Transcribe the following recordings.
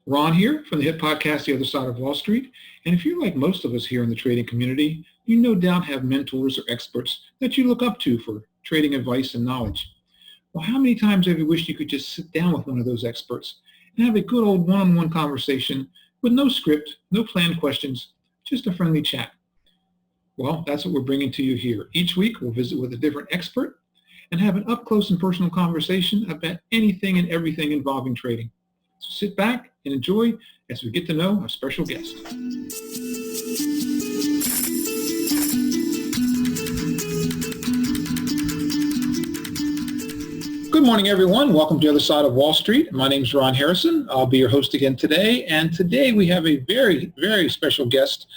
Ron here from the hit podcast, The Other Side of Wall Street. And if you're like most of us here in the trading community, you no doubt have mentors or experts that you look up to for trading advice and knowledge. Well, how many times have you wished you could just sit down with one of those experts and have a good old one-on-one conversation with no script, no planned questions, just a friendly chat? Well, that's what we're bringing to you here. Each week, we'll visit with a different expert and have an up-close and personal conversation about anything and everything involving trading. So sit back and enjoy as we get to know our special guest. Good morning, everyone. Welcome to the Other Side of Wall Street. My name is Ron Harrison. I'll be your host again today. And today we have a very, very special guest.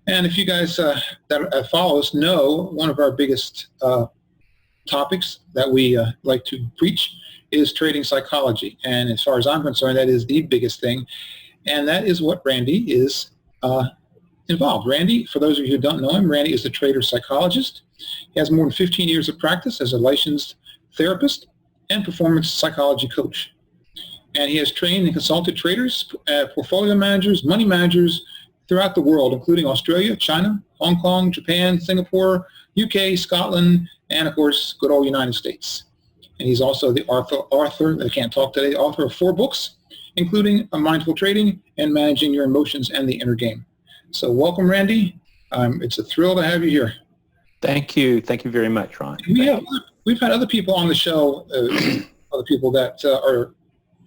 And if you guys that follow us know, one of our biggest topics that we like to preach is trading psychology. And as far as I'm concerned, that is the biggest thing. And that is what Rande is involved. Rande, for those of you who don't know him, Rande is a trader psychologist. He has more than 15 years of practice as a licensed therapist and performance psychology coach. And he has trained and consulted traders, portfolio managers, money managers throughout the world, including Australia, China, Hong Kong, Japan, Singapore, UK, Scotland, and of course, good old United States. And he's also the author, I can't talk today, author of 4 books, including Mindful Trading and Managing Your Emotions and the Inner Game. So welcome, Rande. It's a thrill to have you here. Thank you. Thank you very much, Ron. We've had other people on the show, other people that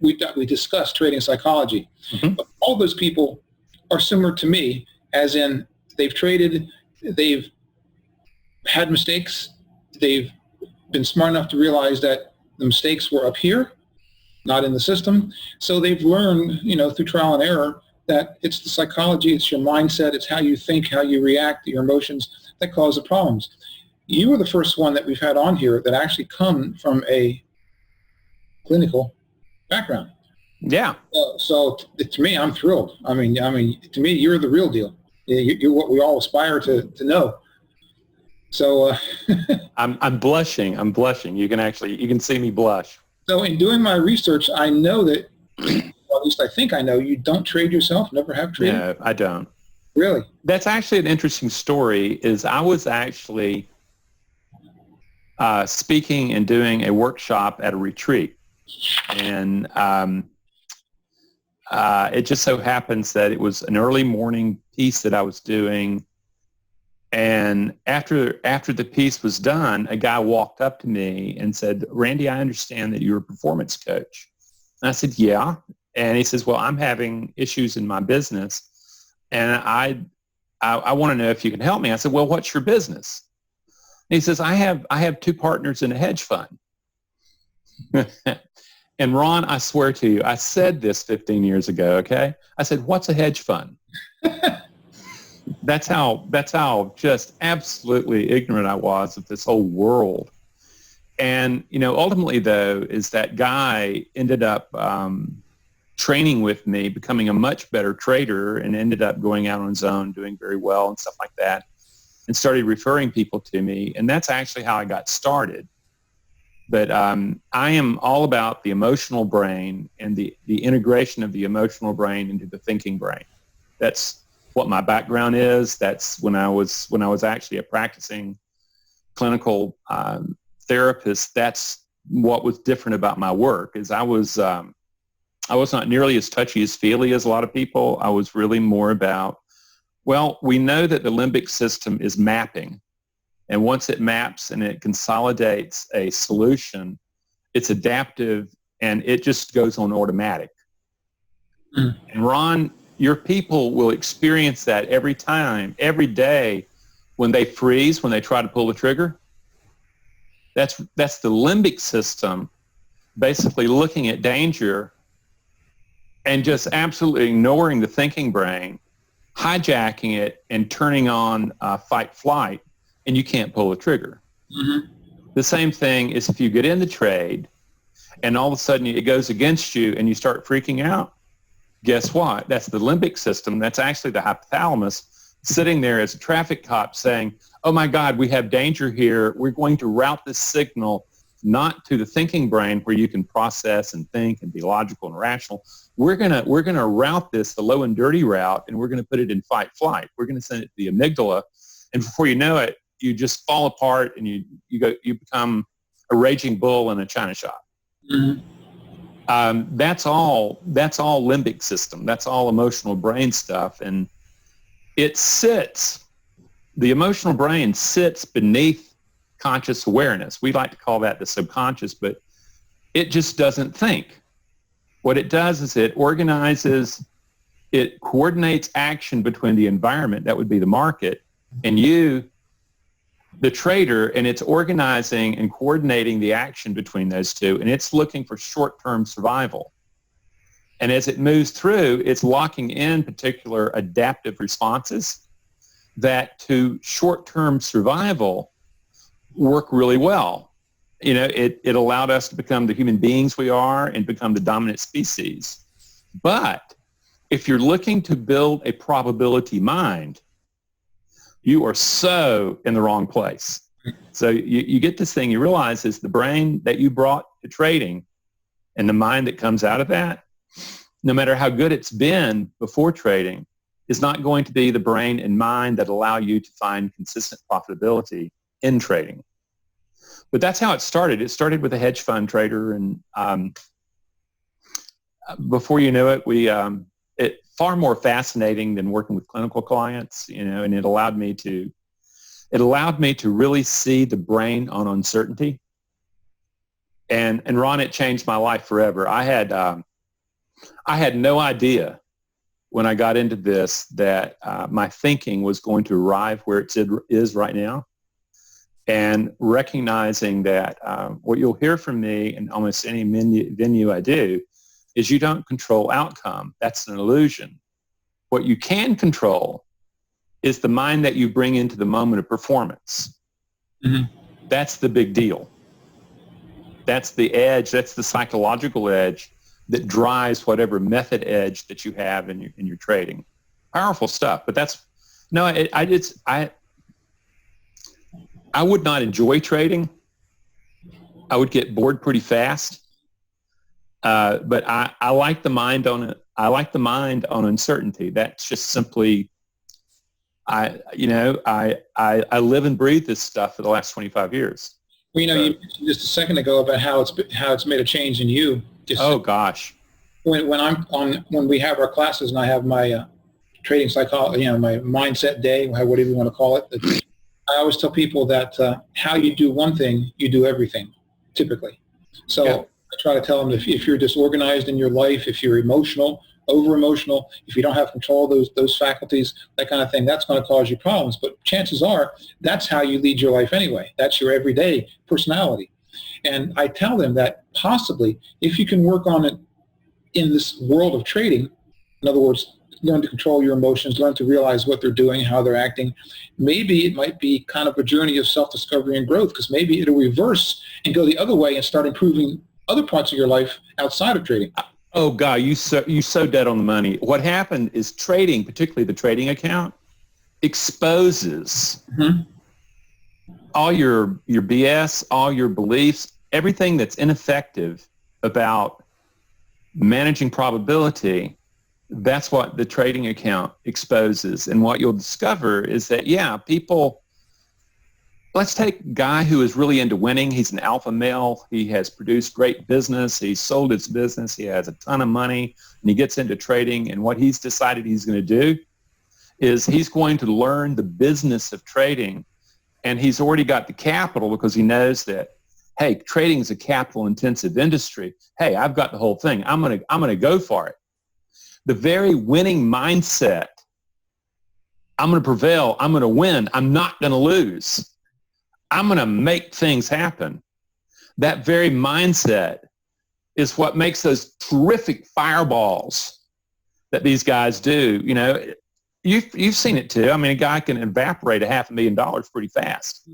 we discussed trading psychology. Mm-hmm. But all those people are similar to me, as in they've traded, they've had mistakes, they've been smart enough to realize that the mistakes were up here, not in the system. So they've learned, through trial and error, that it's the psychology, it's your mindset, it's how you think, how you react, your emotions that cause the problems. You were the first one that we've had on here that actually come from a clinical background. Yeah. So to me, I'm thrilled. I mean, to me, you're the real deal. You're what we all aspire to know. So I'm blushing. You can see me blush. So in doing my research, I know that, well, at least I think I know, you don't trade yourself, never have traded? No, I don't. Really? That's actually an interesting story. Is I was actually speaking and doing a workshop at a retreat. And it just so happens that it was an early morning piece that I was doing. And after the piece was done, a guy walked up to me and said, "Rande, I understand that you're a performance coach." And I said, "Yeah." And he says, "Well, I'm having issues in my business, and I want to know if you can help me." I said, "Well, what's your business?" And he says, I have 2 partners in a hedge fund." And Ron, I swear to you, I said this 15 years ago, okay? I said, "What's a hedge fund?" That's how just absolutely ignorant I was of this whole world. And, ultimately, though, is that guy ended up training with me, becoming a much better trader, and ended up going out on his own, doing very well and stuff like that, and started referring people to me. And that's actually how I got started. But I am all about the emotional brain and the integration of the emotional brain into the thinking brain. That's what my background is. That's when I was actually a practicing clinical therapist. That's what was different about my work. Is I was not nearly as touchy as feely as a lot of people. I was really more about, well, we know that the limbic system is mapping. And once it maps and it consolidates a solution, it's adaptive and it just goes on automatic. Mm. And Ron, your people will experience that every time, every day, when they freeze, when they try to pull the trigger. That's the limbic system basically looking at danger and just absolutely ignoring the thinking brain, hijacking it and turning on fight flight, and you can't pull the trigger. Mm-hmm. The same thing is if you get in the trade and all of a sudden it goes against you and you start freaking out, guess what? That's the limbic system. That's actually the hypothalamus sitting there as a traffic cop saying, "Oh my God, we have danger here. We're going to route this signal not to the thinking brain where you can process and think and be logical and rational. We're gonna route this the low and dirty route, and we're gonna put it in fight flight. We're gonna send it to the amygdala, and before you know it, you just fall apart and you become a raging bull in a china shop. Mm-hmm. That's all limbic system. That's all emotional brain stuff, and the emotional brain sits beneath conscious awareness. We like to call that the subconscious, but it just doesn't think. What it does is it coordinates action between the environment, that would be the market, and you, the trader, and it's organizing and coordinating the action between those two, and it's looking for short-term survival. And as it moves through, it's locking in particular adaptive responses that to short-term survival work really well. You know, it allowed us to become the human beings we are and become the dominant species. But if you're looking to build a probability mind, you are so in the wrong place. So you get this thing, you realize is the brain that you brought to trading and the mind that comes out of that, no matter how good it's been before trading, is not going to be the brain and mind that allow you to find consistent profitability in trading. But that's how it started. It started with a hedge fund trader, and before you know it, it far more fascinating than working with clinical clients, you know, and it allowed me to really see the brain on uncertainty. And Ron, it changed my life forever. I had no idea when I got into this that my thinking was going to arrive where it is right now. And recognizing that what you'll hear from me in almost any venue I do is you don't control outcome. That's an illusion. What you can control is the mind that you bring into the moment of performance. Mm-hmm. That's the big deal. That's the edge. That's the psychological edge that drives whatever method edge that you have in your trading. Powerful stuff. But I would not enjoy trading. I would get bored pretty fast. But I like the mind on it. I like the mind on uncertainty. That's just simply, I live and breathe this stuff for the last 25 years. Well, you mentioned just a second ago about how it's made a change in you. Gosh. When we have our classes and I have my trading psychology, my mindset day, whatever you want to call it, I always tell people that how you do one thing, you do everything, typically. So yeah. I try to tell them if you're disorganized in your life, if you're emotional, over-emotional, if you don't have control of those faculties, that kind of thing, that's going to cause you problems. But chances are that's how you lead your life anyway. That's your everyday personality. And I tell them that possibly if you can work on it in this world of trading, in other words, learn to control your emotions, learn to realize what they're doing, how they're acting, maybe it might be kind of a journey of self-discovery and growth, because maybe it'll reverse and go the other way and start improving other parts of your life outside of trading. Oh, God, you so dead on the money. What happened is trading, particularly the trading account, exposes all your BS, all your beliefs, everything that's ineffective about managing probability. That's what the trading account exposes. And what you'll discover is that, people, let's take a guy who is really into winning. He's an alpha male. He has produced great business. He's sold his business. He has a ton of money, and he gets into trading. And what he's decided he's going to do is he's going to learn the business of trading. And he's already got the capital because he knows that, hey, trading is a capital-intensive industry. Hey, I've got the whole thing. I'm gonna go for it. The very winning mindset, I'm going to prevail, I'm going to win, I'm not going to lose, I'm going to make things happen. That very mindset is what makes those terrific fireballs that these guys do. You've seen it too. I mean, a guy can evaporate $500,000 pretty fast.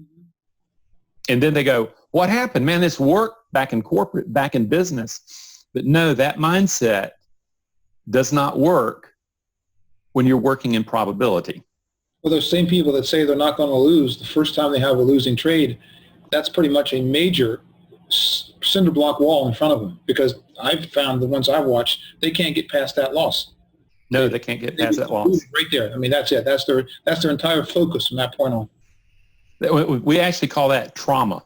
And then they go, what happened? Man, this worked back in corporate, back in business. But no, that mindset does not work when you're working in probability. Well, those same people that say they're not going to lose the first time they have a losing trade, that's pretty much a major cinder block wall in front of them, because I've found the ones I've watched, they can't get past that loss. No, they can't get past that loss. Right there. I mean, that's it. That's their entire focus from that point on. We actually call that trauma.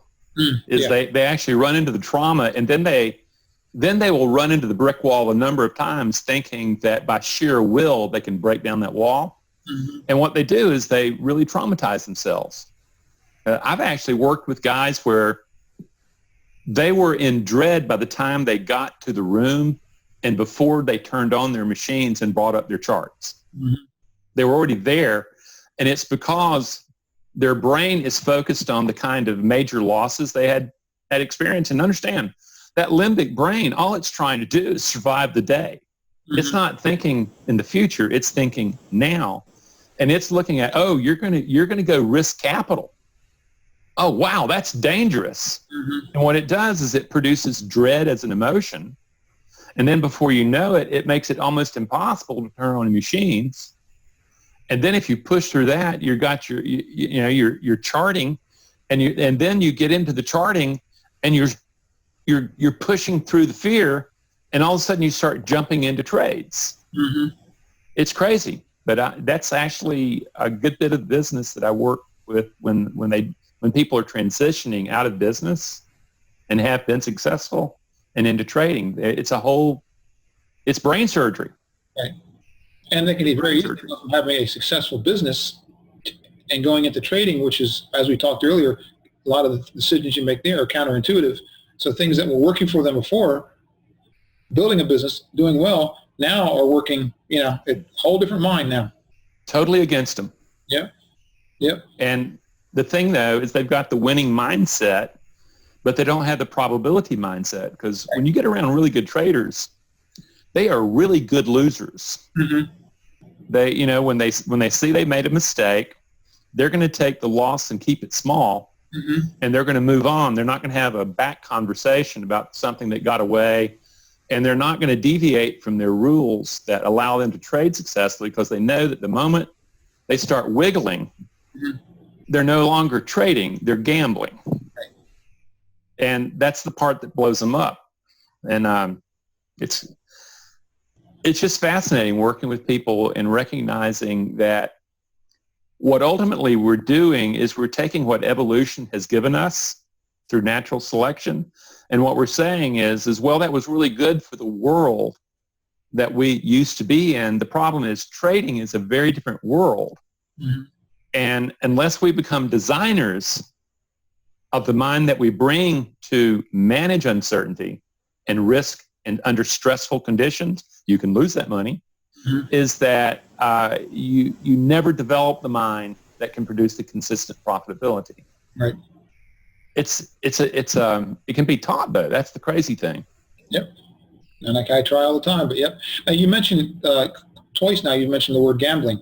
They actually run into the trauma, and then they will run into the brick wall a number of times thinking that by sheer will they can break down that wall. Mm-hmm. And what they do is they really traumatize themselves. I've actually worked with guys where they were in dread by the time they got to the room and before they turned on their machines and brought up their charts. Mm-hmm. They were already there, and it's because their brain is focused on the kind of major losses they had experienced. And understand, that limbic brain, all it's trying to do is survive the day. Mm-hmm. It's not thinking in the future, it's thinking now. And it's looking at, oh, you're gonna go risk capital. Oh, wow, that's dangerous. Mm-hmm. And what it does is it produces dread as an emotion. And then before you know it, it makes it almost impossible to turn on machines. And then if you push through that, you've got your charting, and then you get into the charting, and you're pushing through the fear, and all of a sudden you start jumping into trades. Mm-hmm. It's crazy, but that's actually a good bit of business that I work with when people are transitioning out of business and have been successful and into trading. It's brain surgery. Right. And they can be very easy from having a successful business and going into trading, which is, as we talked earlier, a lot of the decisions you make there are counterintuitive. So things that were working for them before, building a business, doing well, now are working, a whole different mind now. Totally against them. Yep. Yep. And the thing, though, is they've got the winning mindset, but they don't have the probability mindset, because when you get around really good traders, they are really good losers. Mm-hmm. They, when they see they made a mistake, they're going to take the loss and keep it small, mm-hmm. and they're going to move on. They're not going to have a back conversation about something that got away, and they're not going to deviate from their rules that allow them to trade successfully, because they know that the moment they start wiggling, mm-hmm. they're no longer trading, they're gambling. Right. And that's the part that blows them up. And it's just fascinating working with people and recognizing that what ultimately we're doing is we're taking what evolution has given us through natural selection, and what we're saying is well, that was really good for the world that we used to be in. The problem is trading is a very different world. Mm-hmm. And unless we become designers of the mind that we bring to manage uncertainty and risk and under stressful conditions, you can lose that money, mm-hmm. is that you never develop the mind that can produce the consistent profitability. Right. It can be taught, though. That's the crazy thing. Yep. And I try all the time, but yep. Now, you mentioned twice now, you mentioned the word gambling,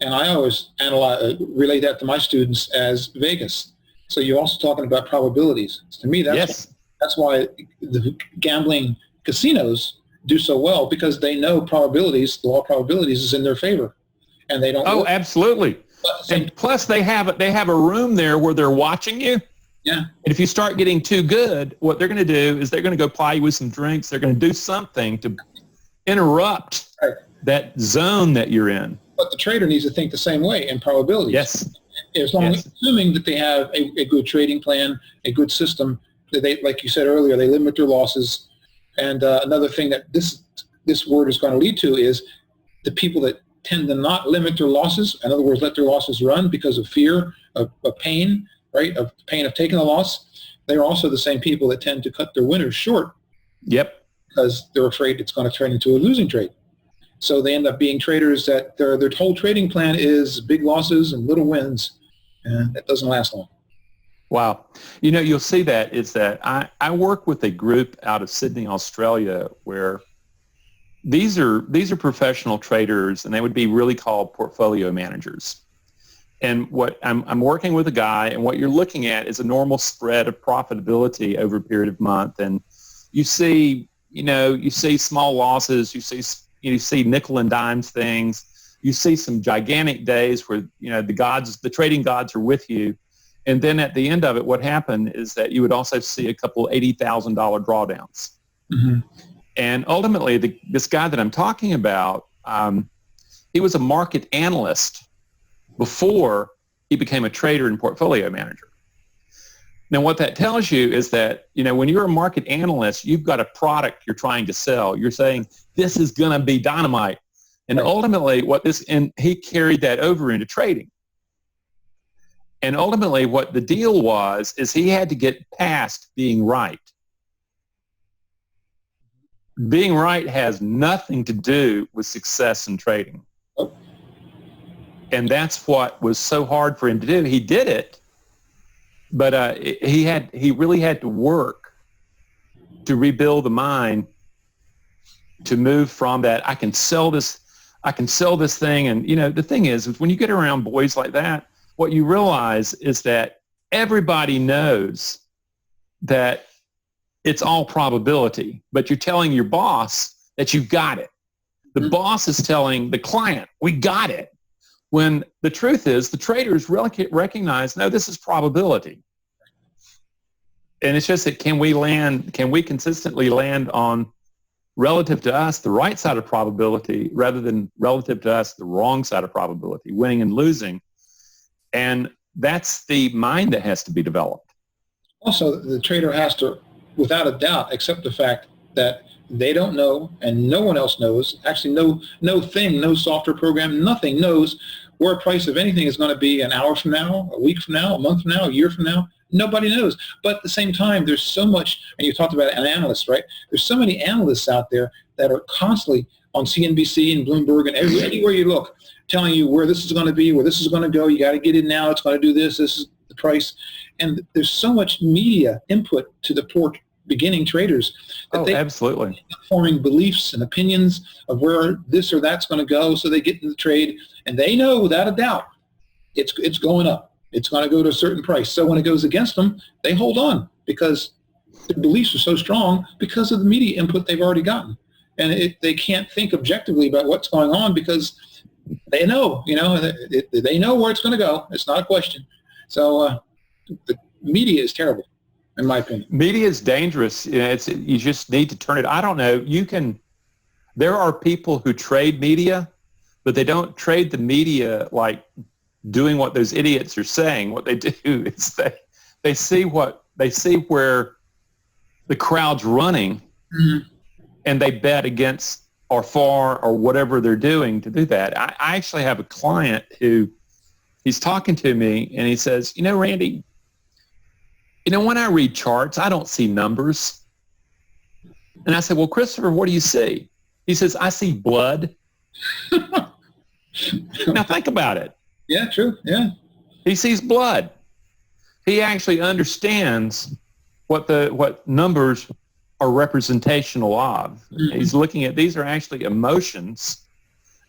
and I always relate that to my students as Vegas. So you're also talking about probabilities. To me, that's why the gambling casinos do so well, because they know probabilities, the law of probabilities is in their favor, and they don't. Oh, absolutely. And plus they have a room there where they're watching you. Yeah. And if you start getting too good, what they're going to do is they're going to go ply you with some drinks. They're going to do something to interrupt that zone that you're in. But the trader needs to think the same way in probabilities. Yes. As long as assuming that they have a good trading plan, a good system, that they, like you said earlier, they limit their losses. And another thing that this word is going to lead to is the people that tend to not limit their losses, in other words, let their losses run because of fear, of pain, right, of pain of taking a loss. They're also the same people that tend to cut their winners short. Yep. Because they're afraid it's going to turn into a losing trade. So they end up being traders that their whole trading plan is big losses and little wins, and that doesn't last long. Wow. You'll see that is that I work with a group out of Sydney, Australia, where these are professional traders, and they would be really called portfolio managers. And what I'm working with a guy, and what you're looking at is a normal spread of profitability over a period of month. And you see small losses, you see nickel and dimes things, you see some gigantic days where, the trading gods are with you. And then at the end of it, what happened is that you would also see a couple $80,000 drawdowns. Mm-hmm. And ultimately, this guy that I'm talking about, he was a market analyst before he became a trader and portfolio manager. Now, what that tells you is that, when you're a market analyst, you've got a product you're trying to sell. You're saying, this is going to be dynamite. And ultimately, and he carried that over into trading. And ultimately, what the deal was, is he had to get past being right. Being right has nothing to do with success in trading. And that's what was so hard for him to do. He did it, but he really had to work to rebuild the mind, to move from that, I can sell this thing. And, the thing is when you get around boys like that, what you realize is that everybody knows that it's all probability, but you're telling your boss that you've got it. The boss is telling the client, we got it. When the truth is, the traders recognize, no, this is probability. And it's just that can we consistently land on, relative to us, the right side of probability rather than relative to us, the wrong side of probability, winning and losing. And that's the mind that has to be developed. Also, the trader has to, without a doubt, accept the fact that they don't know and no one else knows. Actually, no software program, nothing knows where a price of anything is going to be an hour from now, a week from now, a month from now, a year from now. Nobody knows. But at the same time, there's so much, and you talked about an analyst, right? There's so many analysts out there that are constantly on CNBC and Bloomberg and anywhere you look, telling you where this is going to be, where this is going to go. You got to get in now. It's going to do this. This is the price. And there's so much media input to the poor beginning traders that they absolutely forming beliefs and opinions of where this or that's going to go. So they get into the trade, and they know without a doubt it's going up. It's going to go to a certain price. So when it goes against them, they hold on because their beliefs are so strong because of the media input they've already gotten. And they can't think objectively about what's going on because they know, they know where it's going to go. It's not a question. So the media is terrible, in my opinion. Media is dangerous. You just need to turn it. I don't know. There are people who trade media, but they don't trade the media like doing what those idiots are saying. What they do is they see where the crowd's running, mm-hmm. and they bet against or for or whatever they're doing to do that. I actually have a client who he's talking to me and he says, Randy, when I read charts, I don't see numbers. And I said, well, Christopher, what do you see? He says, I see blood. Now think about it. Yeah, true. Yeah. He sees blood. He actually understands what numbers are representational of. Mm-hmm. He's looking at, these are actually emotions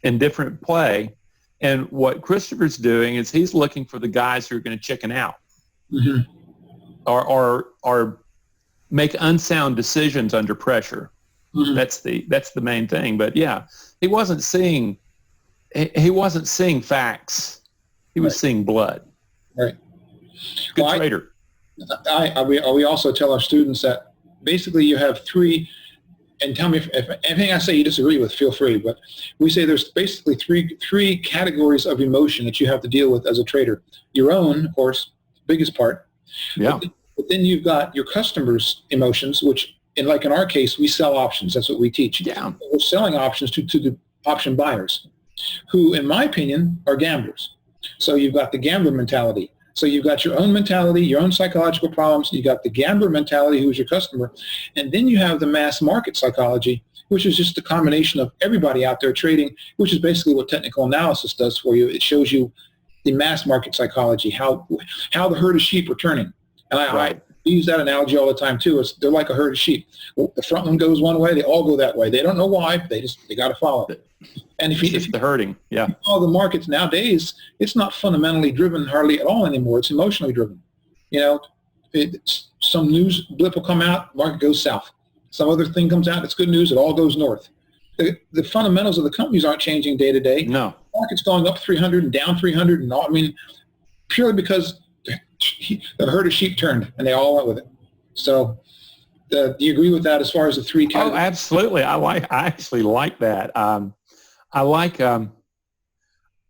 in different play. And what Christopher's doing is he's looking for the guys who are going to chicken out, mm-hmm. or make unsound decisions under pressure. Mm-hmm. That's the main thing. But yeah, he wasn't seeing facts. He was seeing blood. Right. Good trader. We also tell our students that basically you have three, and tell me if anything I say you disagree with, feel free, but we say there's basically three categories of emotion that you have to deal with as a trader. Your own, of course, biggest part. Yeah. But then you've got your customers' emotions, which in our case, we sell options. That's what we teach. Yeah. We're selling options to the option buyers, who, in my opinion, are gamblers. So you've got the gambler mentality. So you've got your own mentality, your own psychological problems. You got the gambler mentality, who's your customer. And then you have the mass market psychology, which is just a combination of everybody out there trading, which is basically what technical analysis does for you. It shows you the mass market psychology, how the herd of sheep are turning. And I use that analogy all the time too. They're like a herd of sheep. The front one goes one way, they all go that way. They don't know why, but they got to follow it. And if you the herding, yeah. All the markets nowadays, it's not fundamentally driven hardly at all anymore. It's emotionally driven. Some news blip will come out, market goes south. Some other thing comes out, it's good news, it all goes north. The fundamentals of the companies aren't changing day to day. No. The market's going up 300 and down 300 and all. Purely because the herd of sheep turned, and they all went with it. So do you agree with that as far as the three categories? Oh, absolutely. I actually like that. I like.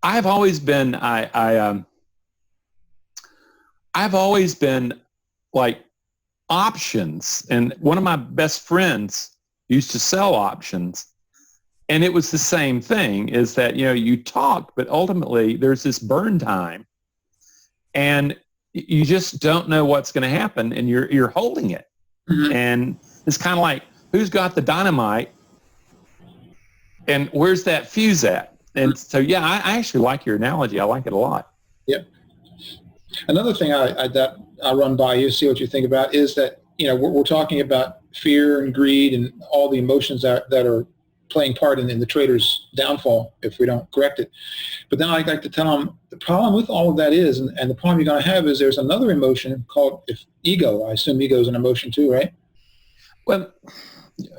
I've always been. I've always been like options, and one of my best friends used to sell options, and it was the same thing. Is that you talk, but ultimately there's this burn time, and you just don't know what's going to happen, and you're holding it. Mm-hmm. And it's kind of like, who's got the dynamite and where's that fuse at? And so, yeah, I actually like your analogy. I like it a lot. Yeah. Another thing that I run by you, see what you think about, is that, we're talking about fear and greed and all the emotions that are playing part in the trader's downfall if we don't correct it. But then I like to tell them the problem with all of that is, and the problem you're going to have is there's another emotion called ego. I assume ego is an emotion too, right? Well,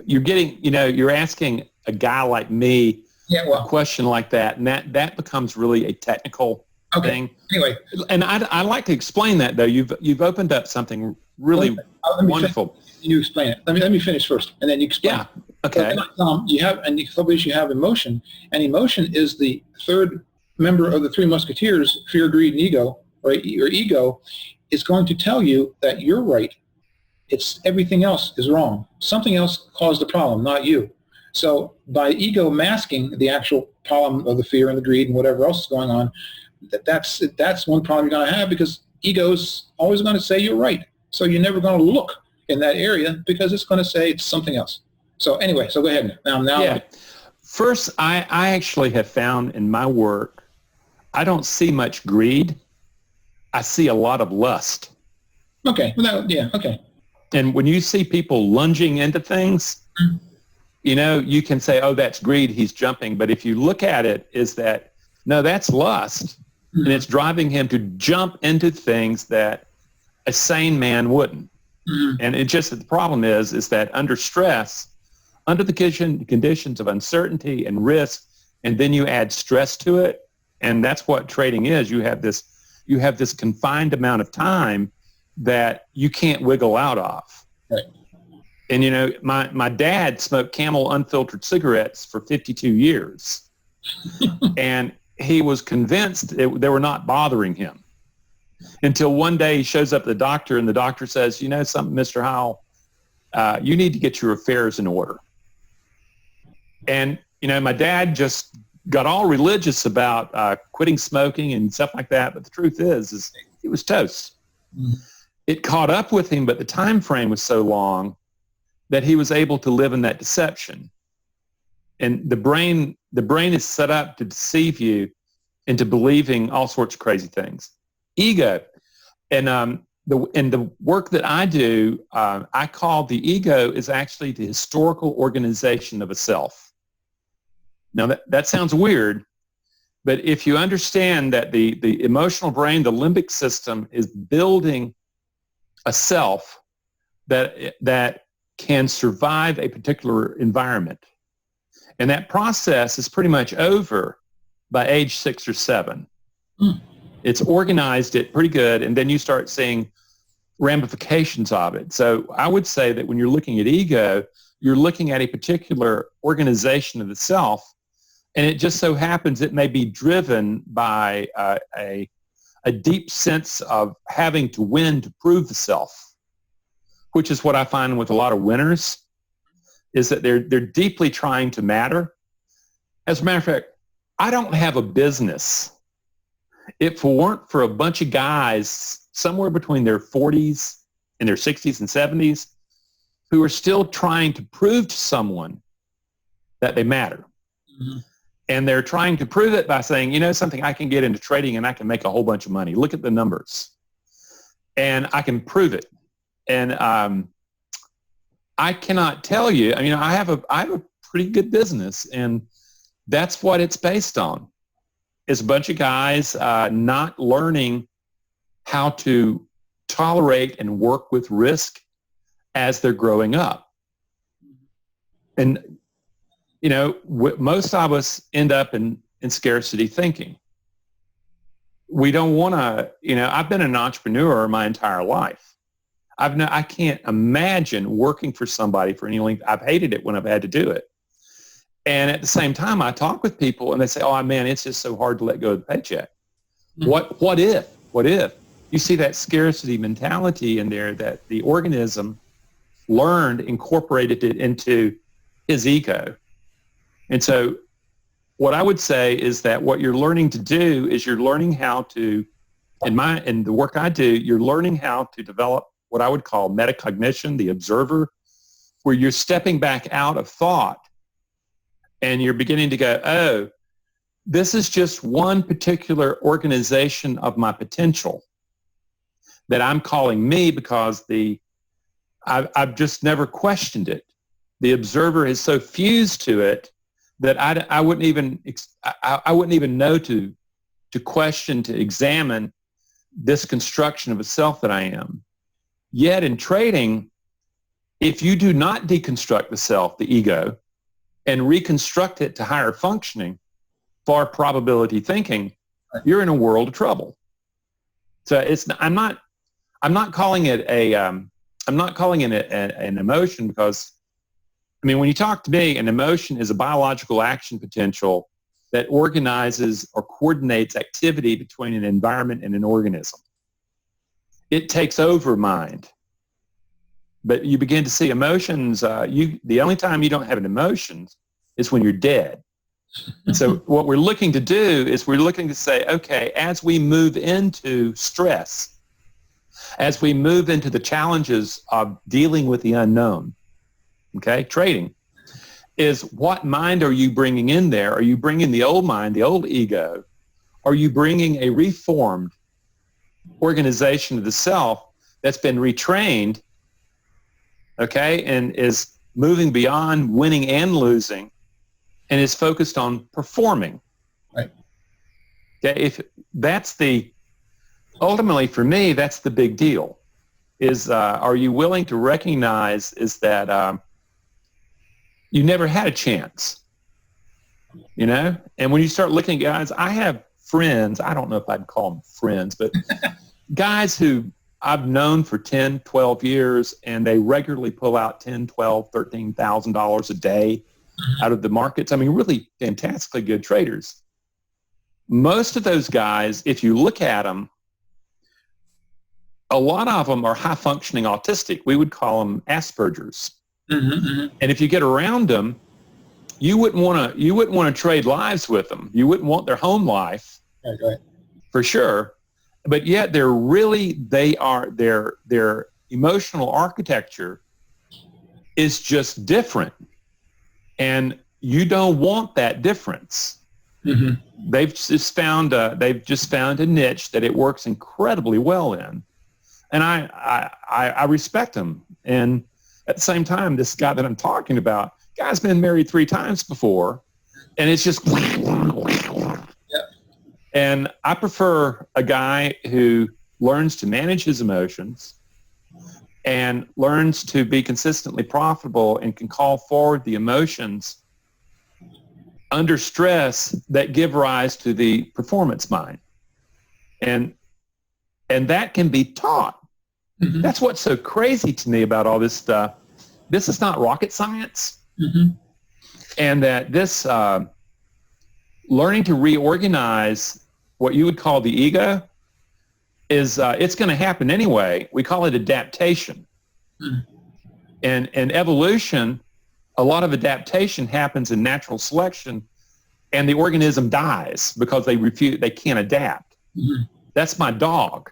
you're asking a guy like me a question like that, and that becomes really a technical thing. Anyway, and I like to explain that though. You've opened up something really wonderful. You explain it. Let me finish first, and then you explain. Yeah. Okay. You have emotion, and emotion is the third member of the three musketeers: fear, greed, and ego. Right? Your ego is going to tell you that you're right. It's everything else is wrong. Something else caused the problem, not you. So by ego masking the actual problem of the fear and the greed and whatever else is going on, that's one problem you're going to have, because ego's always going to say you're right. So you're never going to look in that area because it's going to say it's something else. So anyway, so go ahead. Now. Yeah. First, I actually have found in my work, I don't see much greed. I see a lot of lust. Okay. Okay. And when you see people lunging into things, you can say, oh, that's greed, he's jumping. But if you look at it, is that, no, that's lust. And it's driving him to jump into things that a sane man wouldn't. And it just, the problem is that under stress, under the conditions of uncertainty and risk, and then you add stress to it, and that's what trading is. You have this confined amount of time that you can't wiggle out of. Right. And my dad smoked Camel unfiltered cigarettes for 52 years. And he was convinced they were not bothering him until one day he shows up at the doctor, and the doctor says, something, Mr. Howell, you need to get your affairs in order. And, my dad just got all religious about quitting smoking and stuff like that. But the truth is he was toast. It caught up with him, but the time frame was so long that he was able to live in that deception. And the brain is set up to deceive you into believing all sorts of crazy things. Ego. And the work that I do, I call the ego is actually the historical organization of a self. Now that sounds weird, but if you understand that the emotional brain, the limbic system, is building a self that can survive a particular environment. And that process is pretty much over by age 6 or 7. It's organized it pretty good, and then you start seeing ramifications of it. So I would say that when you're looking at ego, you're looking at a particular organization of the self, and it just so happens it may be driven by a deep sense of having to win to prove the self, which is what I find with a lot of winners, is that they're deeply trying to matter. As a matter of fact, I don't have a business if it weren't for a bunch of guys somewhere between their 40s and their 60s and 70s who are still trying to prove to someone that they matter. And they're trying to prove it by saying, something, I can get into trading and I can make a whole bunch of money. Look at the numbers. And I can prove it. And I cannot tell you, I have a pretty good business, and that's what it's based on. It's a bunch of guys not learning how to tolerate and work with risk as they're growing up. And most of us end up in scarcity thinking. we don't want to, I've been an entrepreneur my entire life. I can't imagine working for somebody for any length. I've hated it when I've had to do it. And at the same time, I talk with people and they say, oh man, it's just so hard to let go of the paycheck. Mm-hmm. What if you see that scarcity mentality in there that the organism learned, incorporated it into his ego. And so what I would say is that what you're learning to do is you're learning how to, in the work I do, you're learning how to develop what I would call metacognition, the observer, where you're stepping back out of thought and you're beginning to go, oh, this is just one particular organization of my potential that I'm calling me because I've just never questioned it. The observer is so fused to it that I wouldn't even know to question, to examine this construction of a self that I am. Yet in trading, if you do not deconstruct the self, the ego, and reconstruct it to higher functioning, far probability thinking, you're in a world of trouble. So I'm not calling it an emotion because, when you talk to me, an emotion is a biological action potential that organizes or coordinates activity between an environment and an organism. It takes over mind. But you begin to see emotions, the only time you don't have an emotion is when you're dead. And so what we're looking to do is we're looking to say, okay, as we move into stress, as we move into the challenges of dealing with the unknown, okay, trading, is what mind are you bringing in there? Are you bringing the old mind, the old ego? Are you bringing a reformed organization of the self that's been retrained, okay, and is moving beyond winning and losing and is focused on performing? Right. Okay, if that's ultimately for me, that's the big deal, is are you willing to recognize is that you never had a chance, and when you start looking at guys, I have friends, I don't know if I'd call them friends, but guys who I've known for 10, 12 years, and they regularly pull out $10, $12, $13,000 a day out of the markets. Really fantastically good traders. Most of those guys, if you look at them, a lot of them are high-functioning autistic. We would call them Asperger's. Mm-hmm, mm-hmm. And if you get around them, you wouldn't want to trade lives with them. You wouldn't want their home life, right. For sure. But yet their emotional architecture is just different, and you don't want that difference. Mm-hmm. They've just found a niche that it works incredibly well in, and I respect them. And at the same time, this guy that I'm talking about, guy's been married 3 times before, and it's just. Yep. And I prefer a guy who learns to manage his emotions and learns to be consistently profitable and can call forward the emotions under stress that give rise to the performance mind. And that can be taught. Mm-hmm. That's what's so crazy to me about all this stuff. This is not rocket science. Mm-hmm. And that this learning to reorganize what you would call the ego is it's going to happen anyway. We call it adaptation. Mm-hmm. And evolution, a lot of adaptation happens in natural selection, and the organism dies because they can't adapt. Mm-hmm. That's my dog.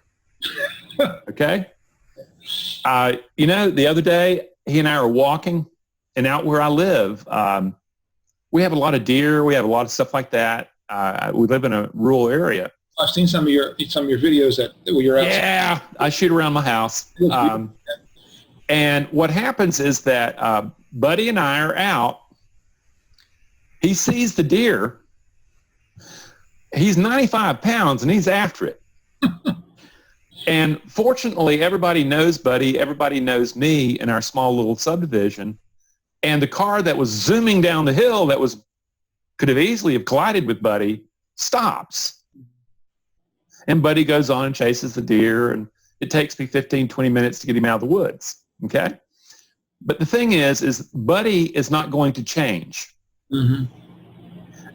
Okay? The other day, he and I are walking, and out where I live, we have a lot of deer. We have a lot of stuff like that. We live in a rural area. I've seen some of your videos where you're out. Yeah, I shoot around my house. And what happens is that Buddy and I are out. He sees the deer. He's 95 pounds, and he's after it. And fortunately, everybody knows Buddy. Everybody knows me in our small little subdivision. And the car that was zooming down the hill could have easily have collided with Buddy stops. And Buddy goes on and chases the deer, and it takes me 15, 20 minutes to get him out of the woods, okay? But the thing is Buddy is not going to change. Mm-hmm.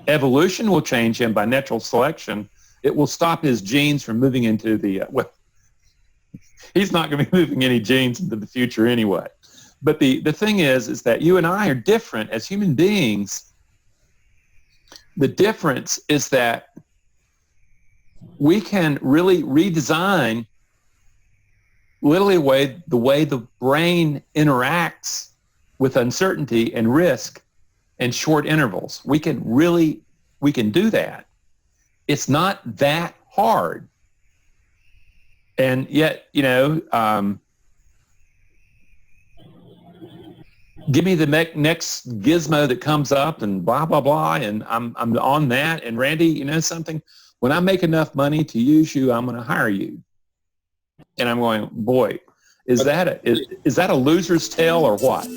Evolution will change him by natural selection. It will stop his genes from moving into the, he's not going to be moving any genes into the future anyway. But the thing is that you and I are different as human beings. The difference is that we can really redesign literally the way the brain interacts with uncertainty and risk and short intervals. We can do that. It's not that hard. And yet, give me the next gizmo that comes up and blah, blah, blah, and I'm on that. And Randy, you know something? When I make enough money to use you, I'm going to hire you. And I'm going, boy, is that a loser's tale or what?